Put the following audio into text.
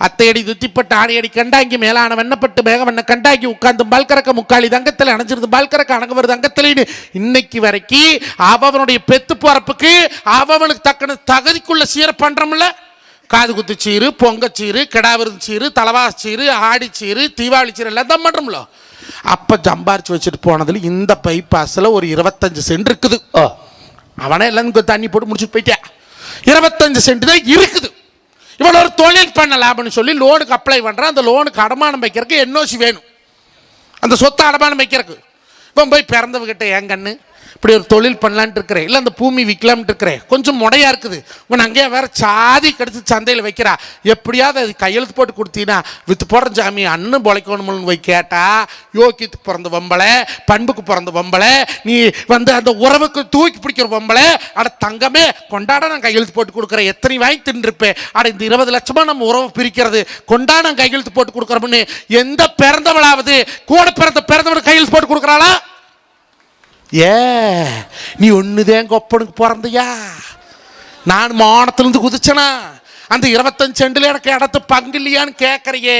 அத்தையடி துத்திப்பட்டு ஆணையடி கண்டாங்கி மேலான வெண்ணப்பட்டு மேகவண்ண கண்டாங்கி உட்கார்ந்து பால்கறக்க முக்காளி தங்கத்தில் அணைஞ்சிருந்து பால்கறக்க அணங்க வருது தங்கத்திலேன்னு இன்னைக்கு வரைக்கும் அவனுடைய பெத்து போறப்புக்கு அவனுக்கு தக்கன தகுதிக்குள்ள சீர பண்றோம்ல. காது குத்து சீரு, பொங்கச்சீரு, கிடாவிருந்து சீரு, தலவாச சீரு, ஆடி சீரு, தீபாவளி சீரு எல்லாம் தான் பண்றோம்ல. அப்ப சம்பாரிச்சு வச்சுட்டு போனதுல இந்த பைபாஸ்ல ஒரு 25 சென்ட் இருக்குது. அவனே எல்லாம் தண்ணி போட்டு முடிச்சுட்டு போயிட்டா. 25 சென்ட் தான் இருக்குது. இவன் ஒரு தொழில் பண்ணலாம்னு சொல்லி லோனுக்கு அப்ளை பண்றான். அந்த லோனுக்கு அடமானம் வைக்கிறதுக்கு என்ஓசி வேணும். அந்த சொத்தை அடமானம் வைக்கிறதுக்கு இவன் போய் பிறந்தவகிட்ட என் கண்ணு இப்படி ஒரு தொழில் பண்ணலான்ட்டு இருக்கிறேன், இல்லை அந்த பூமி விற்கலாம்ட்டு இருக்கிறேன், கொஞ்சம் முடையா இருக்குது, உன் அங்கேயே வேற சாதி கடிச்சு சந்தையில் வைக்கிறா, எப்படியாவது அது கையெழுத்து போட்டு கொடுத்தீங்கன்னா வித்து போடுற ஜாமி அண்ணன் பொழைக்கணும்னு போய் கேட்டா, யோக்கியத்துக்கு பிறந்த வம்பளை, பண்புக்கு பிறந்த வம்பளை, நீ வந்து அந்த உறவுக்கு தூக்கி பிடிக்கிற வம்பளை, அட தங்கமே கொண்டாட நான் கையெழுத்து போட்டு கொடுக்குறேன், எத்தனை வாங்கி தின்னுருப்பேன், அட இந்த 20 லட்சமா நம்ம உறவு பிரிக்கிறது கொண்டா நான் கையெழுத்து போட்டு கொடுக்குறோம்னு எந்த பிறந்தவளாவது கூட பிறந்தவனுக்கு கையெழுத்து போட்டு கொடுக்குறாளா? நீ ஒண்ணுதான் கொப்பனுக்கு பிறந்தியா? நான் மானத்திலிருந்து குதிச்சனா? அந்த 25 சென்டில் எனக்கு இடத்து பங்கு இல்லையான்னு கேட்கறியே.